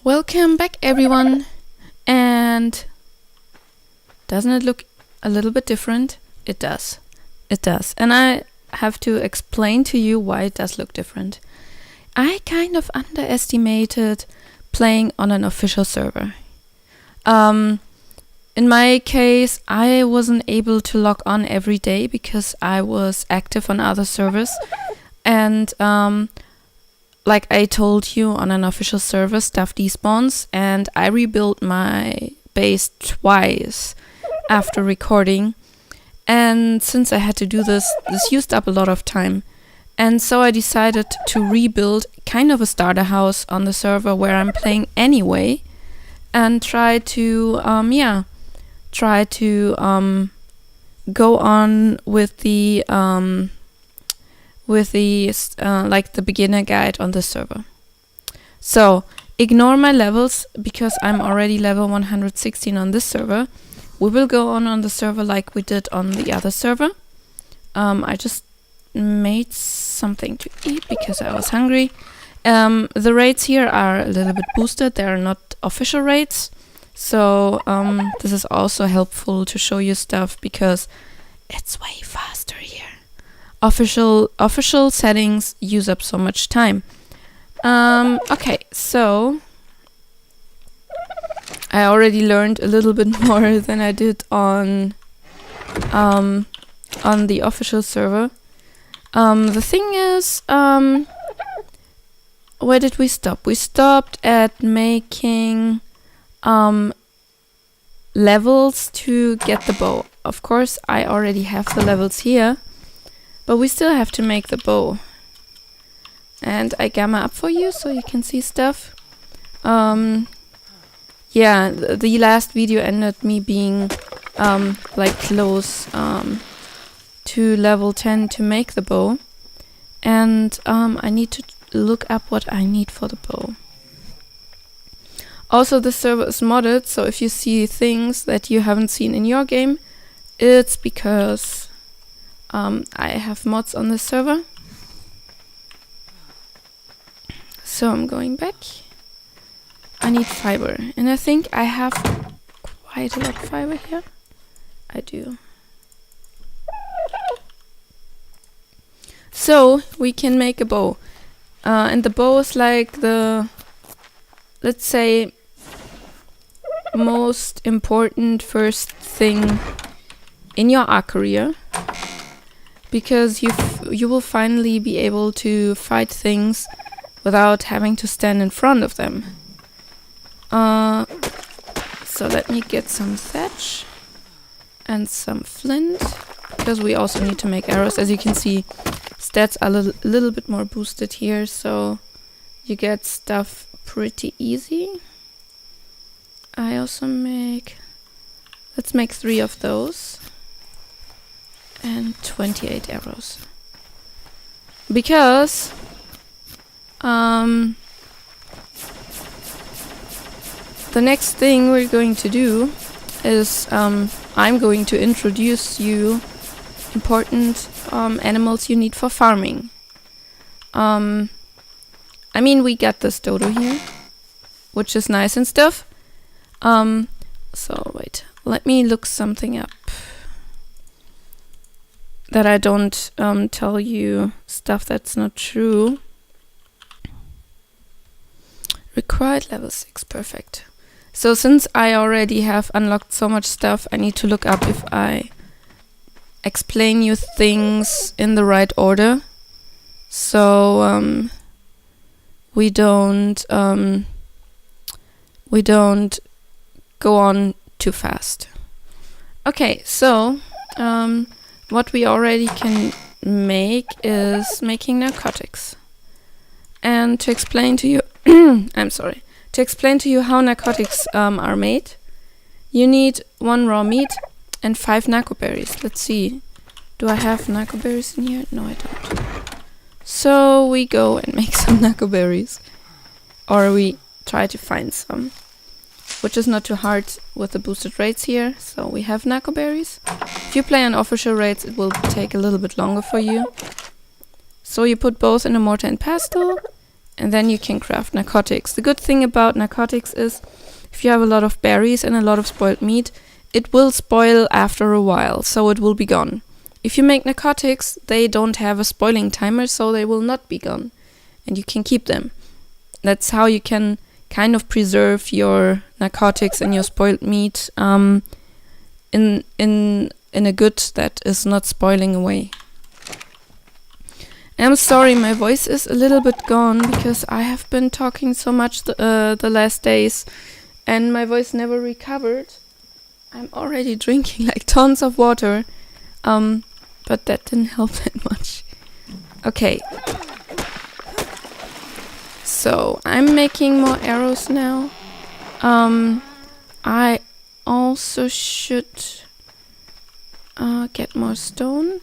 Welcome back everyone, and doesn't it look a little bit different? It does. It does. And I have to explain to you why it does look different. I kind of underestimated playing on an official server. In my case, I wasn't able to log on every day because I was active on other servers, and like I told you, on an official server stuff despawns, and I rebuilt my base twice after recording, and since I had to do this used up a lot of time, and so I decided to rebuild kind of a starter house on the server where I'm playing anyway, and try to go on with the like the beginner guide on the server. So ignore my levels because I'm already level 116 on this server. We will go on the server like we did on the other server. I just made something to eat because I was hungry. The rates here are a little bit boosted. They are not official rates, so this is also helpful to show you stuff because it's way faster here. Official settings use up so much time. Okay, so I already learned a little bit more than I did on the official server. The thing is, where did we stop? We stopped at making levels to get the bow. Of course, I already have the levels here, but we still have to make the bow. And I gamma up for you so you can see stuff. Yeah, the last video ended me being like close to level 10 to make the bow. And I need to look up what I need for the bow. Also, the server is modded, so if you see things that you haven't seen in your game, it's because I have mods on the server. So I'm going back. I need fiber, and I think I have quite a lot of fiber here. I do. So we can make a bow, and the bow is like the, let's say, most important first thing in your ARK career, because you will finally be able to fight things without having to stand in front of them. So let me get some thatch and some flint, because we also need to make arrows. As you can see, stats are a little bit more boosted here, so you get stuff pretty easy. I also let's make 3 of those and 28 arrows, because the next thing we're going to do is I'm going to introduce you important animals you need for farming. I mean, we got this dodo here, which is nice and stuff. So wait, let me look something up that I don't tell you stuff that's not true. Required level 6, perfect. So since I already have unlocked so much stuff, I need to look up if I explain you things in the right order, so we don't go on too fast. Okay, so what we already can make is making narcotics. And to explain to you I'm sorry. To explain to you how narcotics are made, you need 1 raw meat and 5 narco berries. Let's see. Do I have narco berries in here? No, I don't. So we go and make some narco berries. Or we try to find some, which is not too hard with the boosted rates here. So we have narco berries. If you play on official rates, it will take a little bit longer for you. So you put both in a mortar and pestle, And then you can craft narcotics. The good thing about narcotics is if you have a lot of berries and a lot of spoiled meat, it will spoil after a while, so it will be gone. If you make narcotics, they don't have a spoiling timer, so they will not be gone. And you can keep them. That's how you can kind of preserve your narcotics and your spoiled meat in a good that is not spoiling away. I'm sorry, my voice is a little bit gone because I have been talking so much the last days and my voice never recovered. I'm already drinking like tons of water, but that didn't help that much. Okay. So, I'm making more arrows now. I also should get more stone.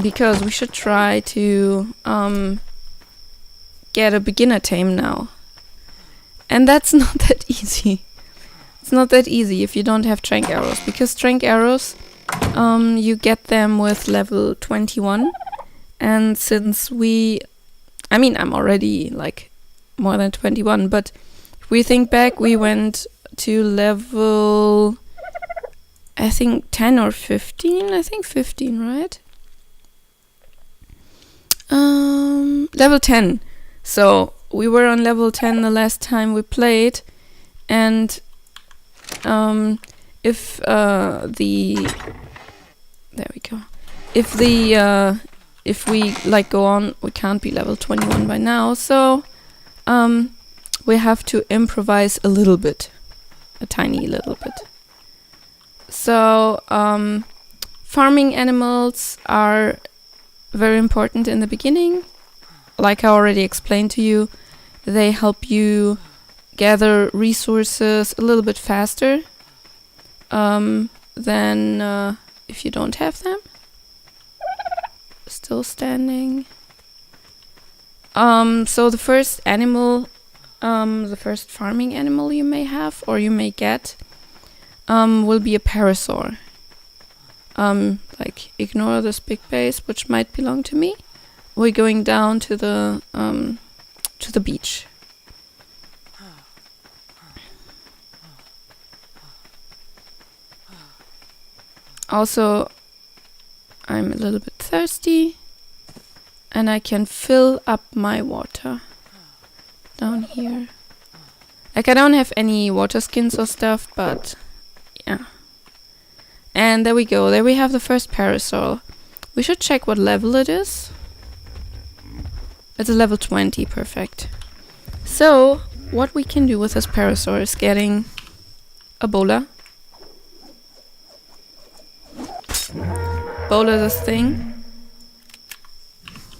Because we should try to get a beginner tame now. And that's not that easy. It's not that easy if you don't have trank arrows. Because trank arrows, you get them with level 21. And since I'm already like more than 21. But if we think back, we went to level, I think 10 or 15. I think 15, right? Level 10. So we were on level 10 the last time we played, and if we like go on, we can't be level 21 by now. So we have to improvise a little bit, a tiny little bit. So farming animals are very important in the beginning. Like I already explained to you, they help you gather resources a little bit faster than if you don't have them. Still standing. So the first animal, the first farming animal you may have or you may get will be a parasaur. Like ignore this big base which might belong to me. We're going down to the beach. Also, I'm a little bit thirsty and I can fill up my water down here. Like I don't have any water skins or stuff, but yeah. And there we go. There we have the first parasaur. We should check what level it is. It's a level 20. Perfect. So, what we can do with this parasaur is getting a bowler. Bowler this thing.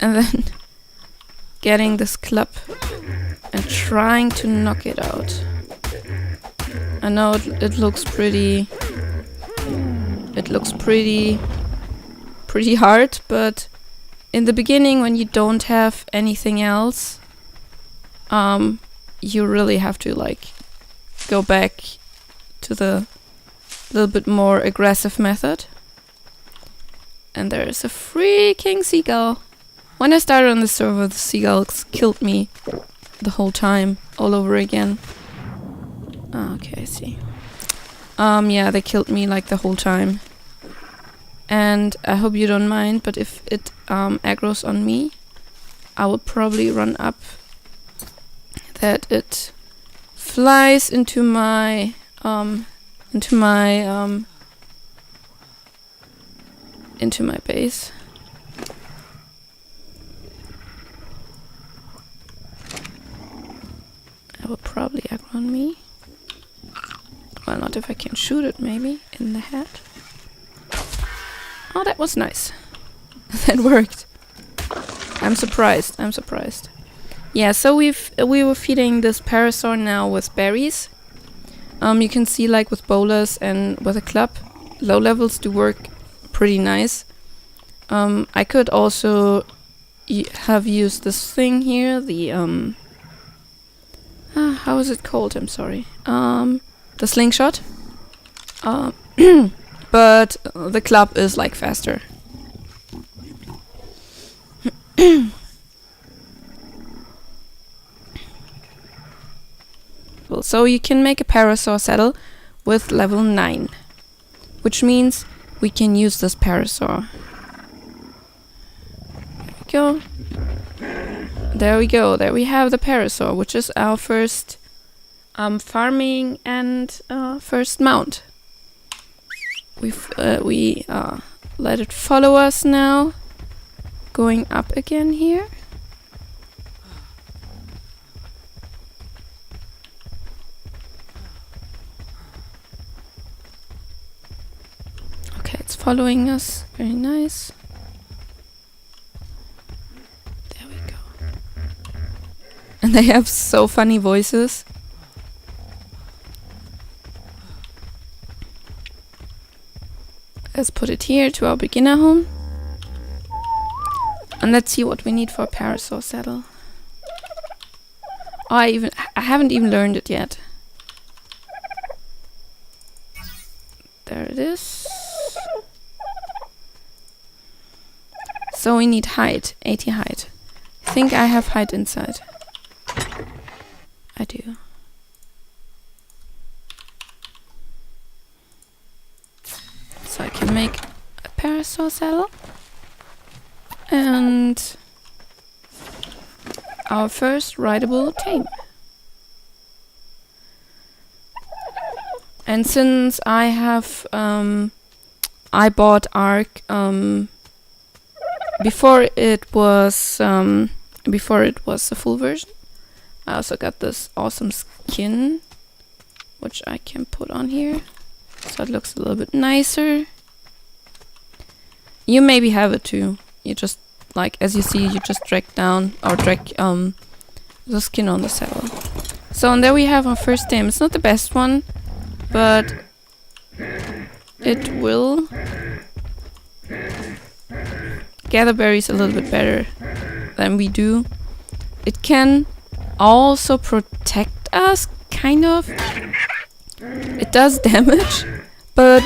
And then getting this club and trying to knock it out. I know it looks pretty... It looks pretty hard, but in the beginning when you don't have anything else, you really have to like go back to the little bit more aggressive method. And there's a freaking seagull. When I started on the server, the seagulls killed me the whole time, all over again. Oh, okay, I see. Yeah, they killed me like the whole time. And I hope you don't mind, but if it aggroes on me, I will probably run up that it flies into my base. I will probably aggro on me. Well, not if I can shoot it, maybe, in the head. Oh, that was nice. That worked. I'm surprised. Yeah, so we were feeding this parasaur now with berries. You can see like with bowlers and with a club, low levels do work pretty nice. I could also have used this thing here, the how is it called? I'm sorry. The slingshot. But the club is like faster. So you can make a parasaur saddle with level 9, which means we can use this parasaur. There we go. There we go. There we have the parasaur, which is our first farming and first mount. We let it follow us now. Going up again here. Okay, it's following us. Very nice. There we go. And they have so funny voices. Let's put it here to our beginner home. And let's see what we need for a parasaur saddle. Oh, I haven't even learned it yet. There it is. So we need height, 80 height. I think I have height inside. I do. So I can make a parasaur saddle. And our first rideable tame. And since I have I bought ARK before it was the full version. I also got this awesome skin, which I can put on here, so it looks a little bit nicer. You maybe have it too. You just, like, as you see, you just drag down or drag the skin on the saddle. So, and there we have our first tame. It's not the best one, but it will gather berries a little bit better than we do. It can also protect us, kind of. It does damage, but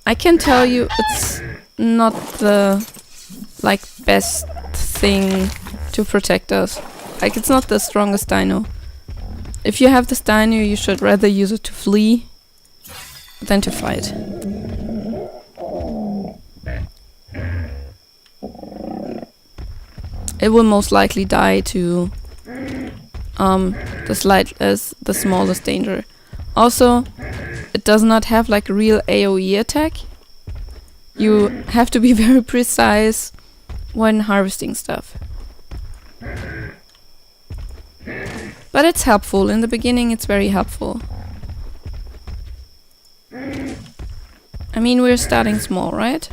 I can tell you it's not the best thing to protect us. Like, it's not the strongest dino. If you have this dino, you should rather use it to flee than to fight. It will most likely die to the smallest danger. Also, it does not have like a real AoE attack. You have to be very precise when harvesting stuff. But it's helpful. In the beginning, it's very helpful. I mean, we're starting small, right?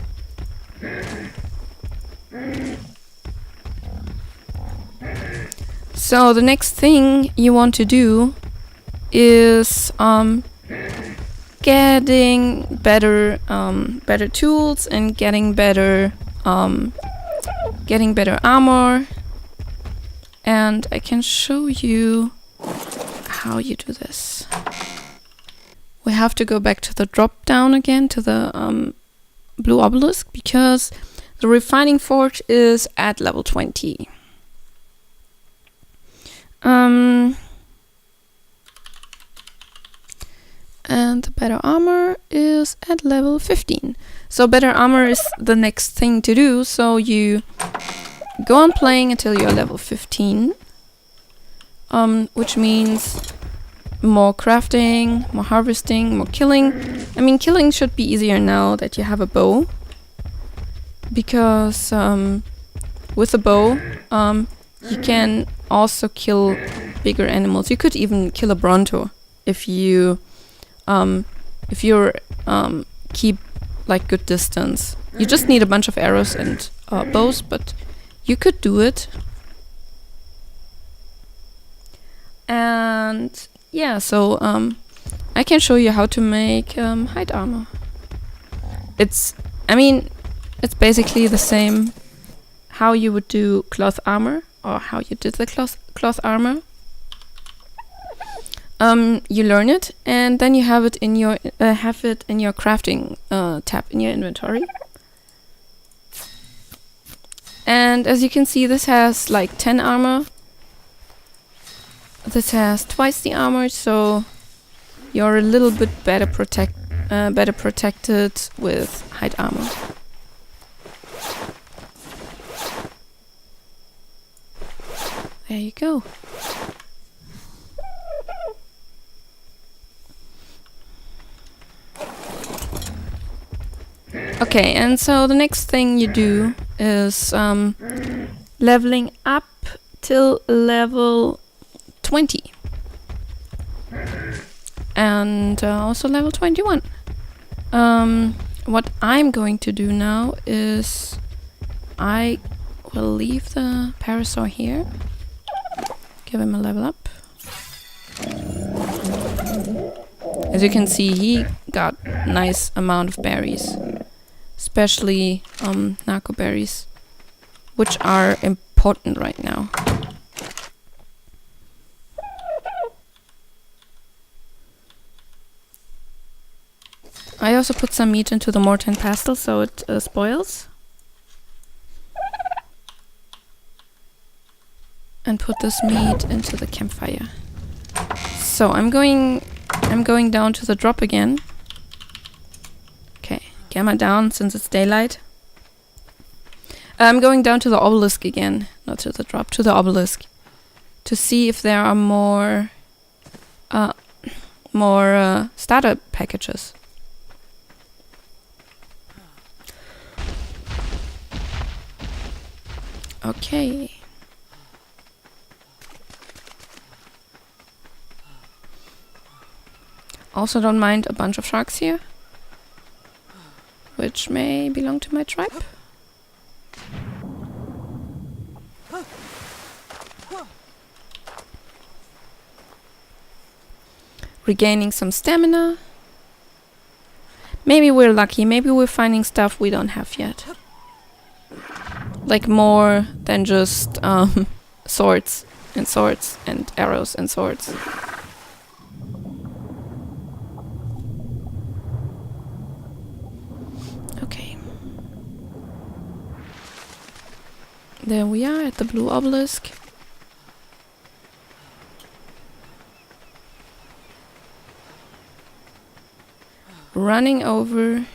So the next thing you want to do is getting better tools and getting better armor. And I can show you how you do this. We have to go back to the drop down again, to the blue obelisk, because the refining forge is at level 20. And the better armor is at level 15. So better armor is the next thing to do. So you go on playing until you're level 15. Which means more crafting, more harvesting, more killing. I mean, killing should be easier now that you have a bow. Because with a bow, you can also kill bigger animals. You could even kill a bronto if you keep like good distance. You just need a bunch of arrows and bows, but you could do it. And yeah, so I can show you how to make hide armor. It's basically the same how you would do cloth armor, or how you did the cloth armor. You learn it, and then you have it in your crafting tab in your inventory. And as you can see, this has like 10 armor. This has twice the armor, so you're a little bit better protected with hide armor. There you go. Okay, and so the next thing you do is leveling up till level 20. And also level 21. What I'm going to do now is I will leave the parasaur here. Give him a level up. As you can see, he got nice amount of berries. Especially narco berries, which are important right now. I also put some meat into the mortar and pestle so it spoils. And put this meat into the campfire. So I'm going down to the drop again. Okay, gamma down since it's daylight. I'm going down to the obelisk again, not to the drop, to the obelisk, to see if there are more starter packages. Okay. Also don't mind a bunch of sharks here, which may belong to my tribe. Regaining some stamina. Maybe we're lucky, maybe we're finding stuff we don't have yet. Like more than just swords and arrows and swords. Okay. There we are at the blue obelisk. Running over.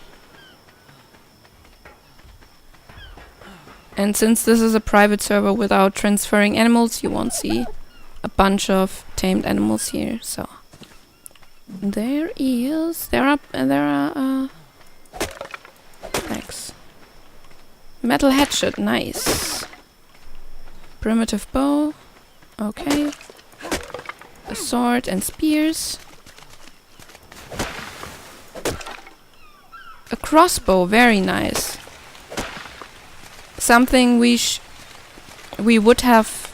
And since this is a private server without transferring animals, you won't see a bunch of tamed animals here. So there are thanks. Metal hatchet, nice. Primitive bow, okay. A sword and spears. A crossbow, very nice. Something we would have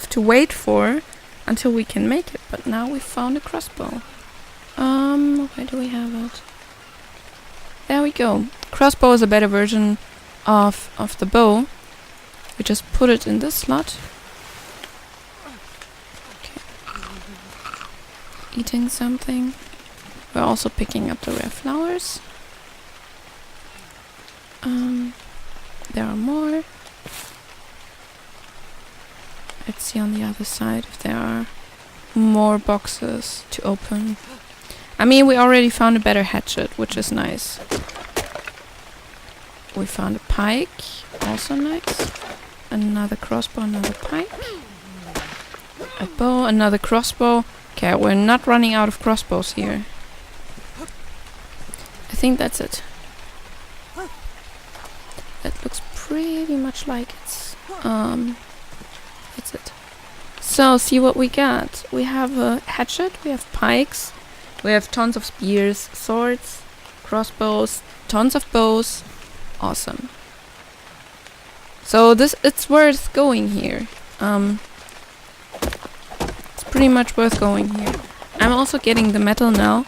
to wait for until we can make it, but now we found a crossbow. Where do we have it? There we go. Crossbow is a better version of the bow. We just put it in this slot. Okay. Eating something. We're also picking up the rare flowers. There are more. Let's see on the other side if there are more boxes to open. I mean, we already found a better hatchet, which is nice. We found a pike, also nice. Another crossbow, another pike. A bow, another crossbow. Okay, we're not running out of crossbows here. I think that's it. That looks pretty much like it's that's it. So see what we got. We have a hatchet, we have pikes, we have tons of spears, swords, crossbows, tons of bows. Awesome. So it's worth going here. It's pretty much worth going here. I'm also getting the metal now,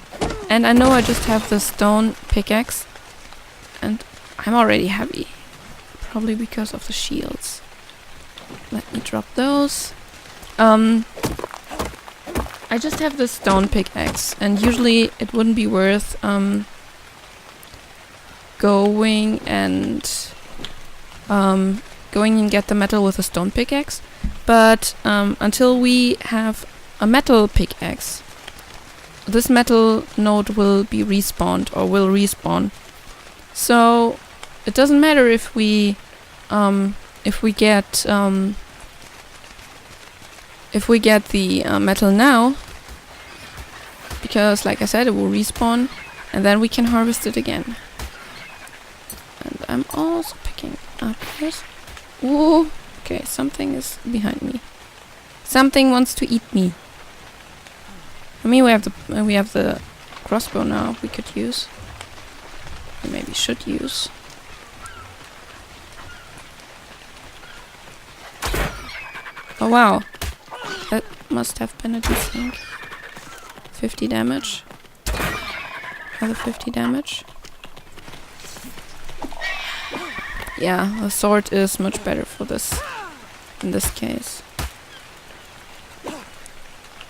and I know I just have the stone pickaxe, and I'm already heavy. Probably because of the shields. Let me drop those. I just have the stone pickaxe, and usually it wouldn't be worth going and going and get the metal with a stone pickaxe. But until we have a metal pickaxe, this metal node will be respawned, or will respawn. So it doesn't matter if we get the metal now, because like I said, it will respawn, and then we can harvest it again. And I'm also picking up this. Whoa! Okay, something is behind me. Something wants to eat me. I mean, we have the crossbow now. We could use. We maybe should use. Oh wow! That must have been a decent 50 damage. Another 50 damage. Yeah, the sword is much better for this, in this case.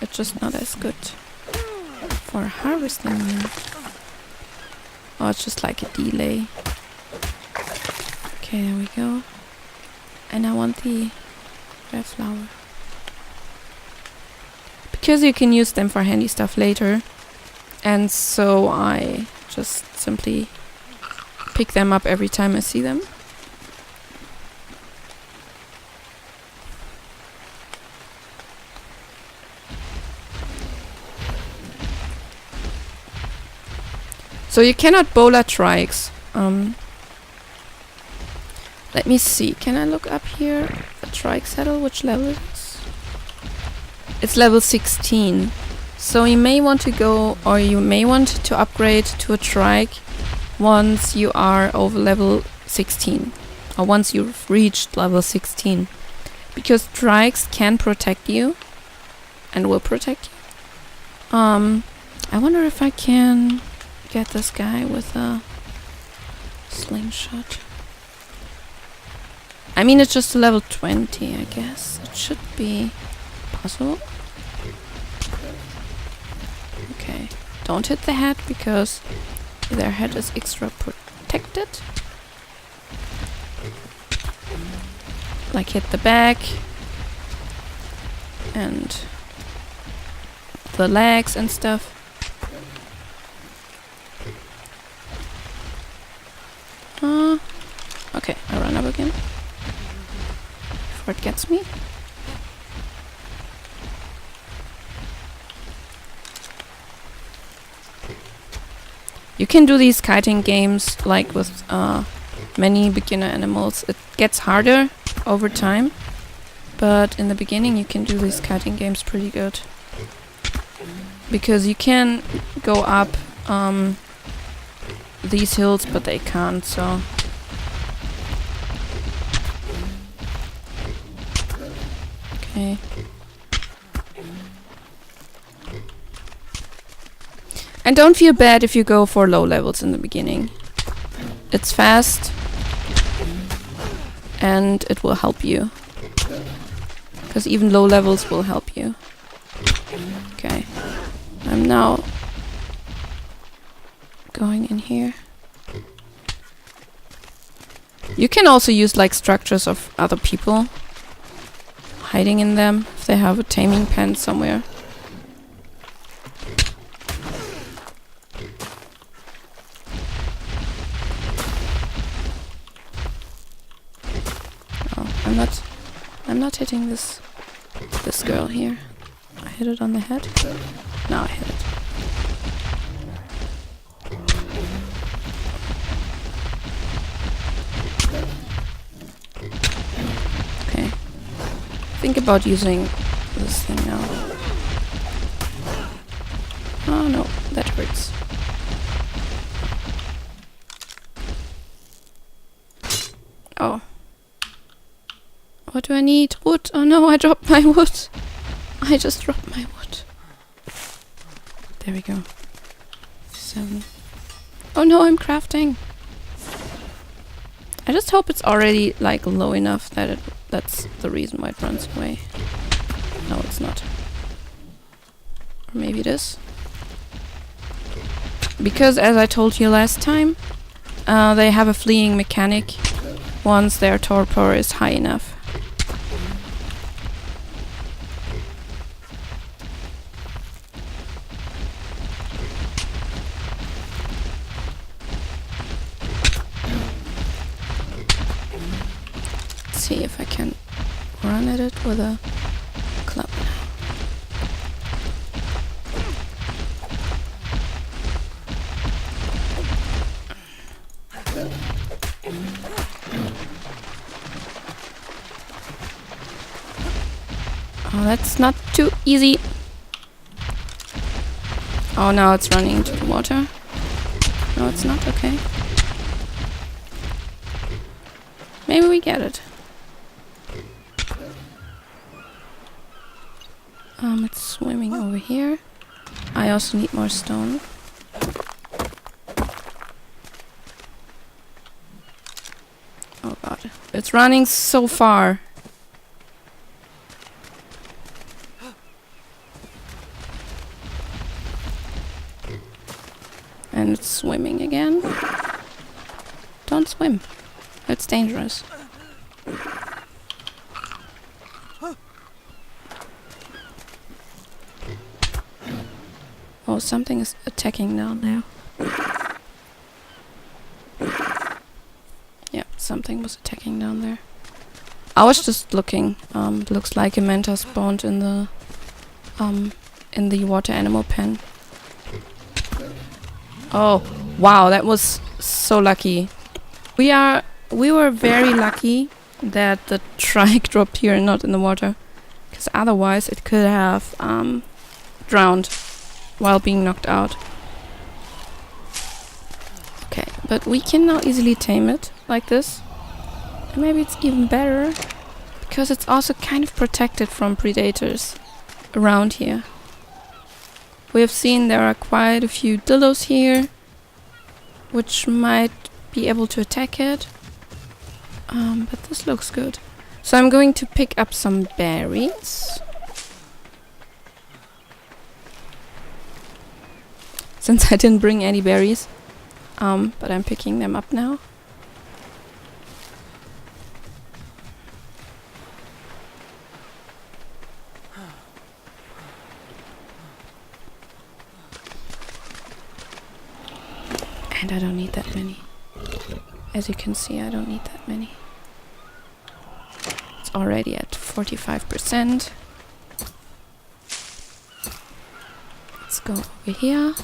It's just not as good for harvesting them. Oh, it's just like a delay. Okay, there we go. And I want the red flower. Because you can use them for handy stuff later. And so I just simply pick them up every time I see them. So you cannot bola trikes. Let me see. Can I look up here? A trike saddle, which level it is? It's level 16. So you may want to go, or you may want to upgrade to a trike once you are over level 16. Or once you've reached level 16. Because trikes can protect you. And will protect you. I wonder if I can get this guy with a slingshot. I mean, it's just a level 20, I guess. It should be possible. Okay. Don't hit the head, because their head is extra protected. Like hit the back. And the legs and stuff. Okay, I run up again. Before it gets me. You can do these kiting games like with many beginner animals. It gets harder over time, but in the beginning you can do these kiting games pretty good. Because you can go up these hills, but they can't, so... Okay. And don't feel bad if you go for low levels in the beginning. It's fast. And it will help you. Because even low levels will help you. Okay. I'm now going in here. You can also use like structures of other people. Hiding in them if they have a taming pen somewhere. Oh, I'm not hitting this girl here. I hit it on the head. Now I hit it. Okay. Think about using this thing now. Oh no, that hurts. Oh. What do I need? Wood. Oh no, I dropped my wood. I just dropped my wood. There we go. 7. Oh no, I'm crafting. I just hope it's already like low enough that that's the reason why it runs away. No, it's not. Or maybe it is. Because as I told you last time, they have a fleeing mechanic once their torpor is high enough. Let's see if I can run at it with a club. Oh, that's not too easy. Oh, now it's running into the water. No, it's not. Okay. Maybe we get it. It's swimming over here. I also need more stone. Oh god. It's running so far. And it's swimming again. Don't swim. It's dangerous. Oh, something is attacking down there. Yeah, something was attacking down there. I was just looking. Looks like a manta spawned in the water animal pen. Oh, wow, that was so lucky. We were very lucky that the trike dropped here and not in the water, because otherwise it could have drowned while being knocked out. Okay, but we can now easily tame it like this. And maybe it's even better because it's also kind of protected from predators around here. We have seen there are quite a few dildos here which might be able to attack it. But this looks good. So I'm going to pick up some berries. Since I didn't bring any berries. But I'm picking them up now. And I don't need that many. As you can see, I don't need that many. It's already at 45%. Let's go over here.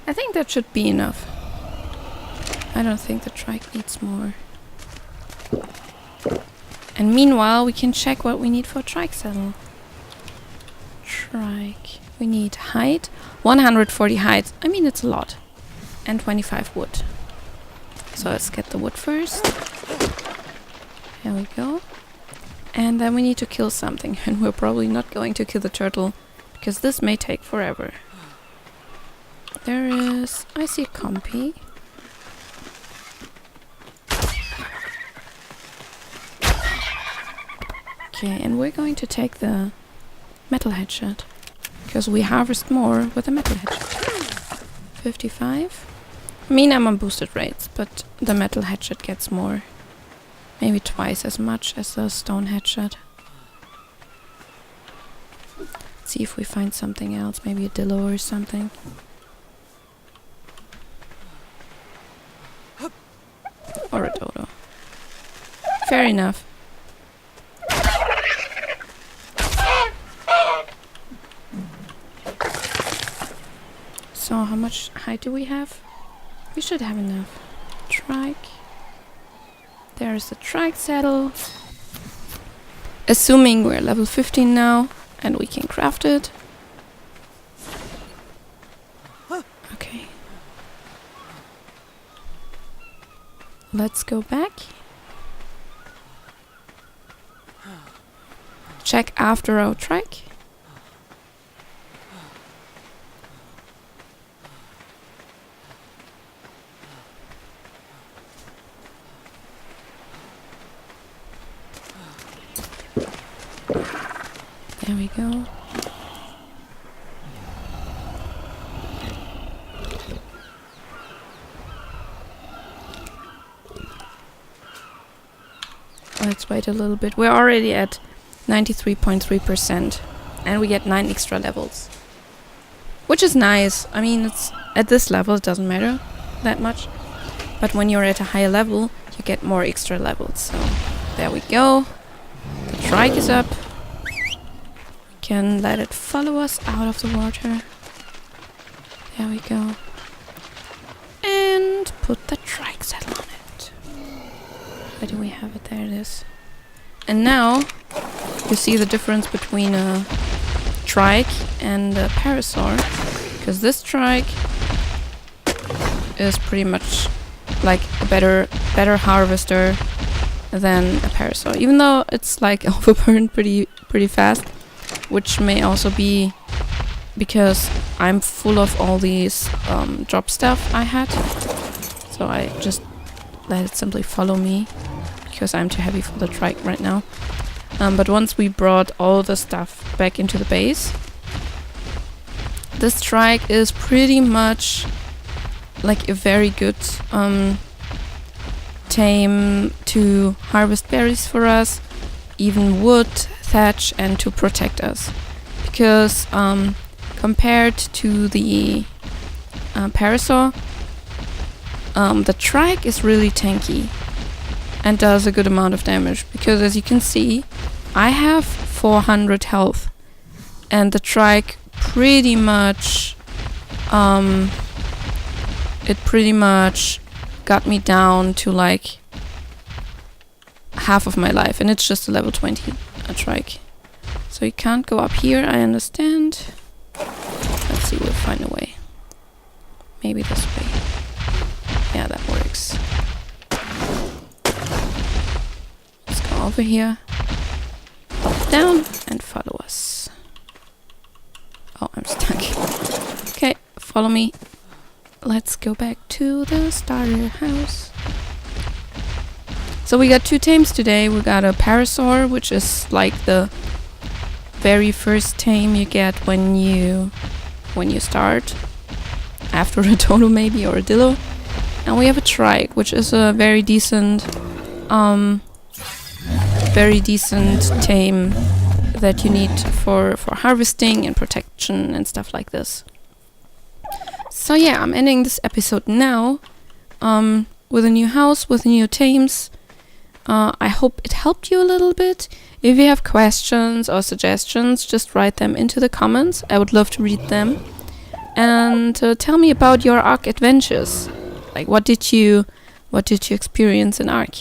I think that should be enough. I don't think the trike needs more. And meanwhile, we can check what we need for a trike saddle. Trike. We need hide. 140 hides. I mean, it's a lot. And 25 wood. So let's get the wood first. There we go. And then we need to kill something. And we're probably not going to kill the turtle, because this may take forever. There is... I see a compy. Okay, and we're going to take the metal headshot, because we harvest more with a metal headshot. 55. I mean, I'm on boosted rates, but the metal headshot gets more. Maybe twice as much as the stone headshot. Let's see if we find something else. Maybe a dillo or something. Or a dodo. Fair enough. So how much height do we have? We should have enough. Trike. There's the trike saddle. Assuming we're level 15 now and we can craft it. Okay. Let's go back. Check after our trike. we go. Let's wait a little bit. We're already at 93.3%, and we get 9 extra levels, which is nice. I mean, it's at this level it doesn't matter that much, but when you're at a higher level you get more extra levels. So there we go. The trike is up. We can let it follow us out of the water. There we go. And put the trike saddle on it. Where do we have it? There it is. And now you see the difference between a trike and a parasaur, because this trike is pretty much like a better harvester than a parasaur, even though it's like overburned pretty fast, which may also be because I'm full of all these drop stuff I had, so I just let it simply follow me because I'm too heavy for the trike right now. But once we brought all the stuff back into the base, this trike is pretty much like a very good tame to harvest berries for us, even wood, thatch, and to protect us. Because compared to the parasaur, the trike is really tanky and does a good amount of damage, because as you can see, I have 400 health, and the trike pretty much got me down to like half of my life, and it's just a level 20 trike. So you can't go up here, I understand. Let's see, we'll find a way. Maybe this way. Yeah, that works. Let's go over here. Up, down, and follow us. Oh, I'm stuck. Okay, follow me. Let's go back to the starter house. So we got 2 tames today. We got a parasaur, which is like the very first tame you get when you start, after a dodo maybe, or a dillo. And we have a trike, which is a very decent tame that you need for harvesting and protection and stuff like this. So yeah, I'm ending this episode now with a new house, with new tames. I hope it helped you a little bit. If you have questions or suggestions, just write them into the comments. I would love to read them. And tell me about your ARK adventures. Like, what did you experience in ARK?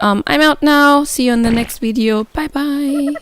I'm out now. See you in the next video. Bye bye.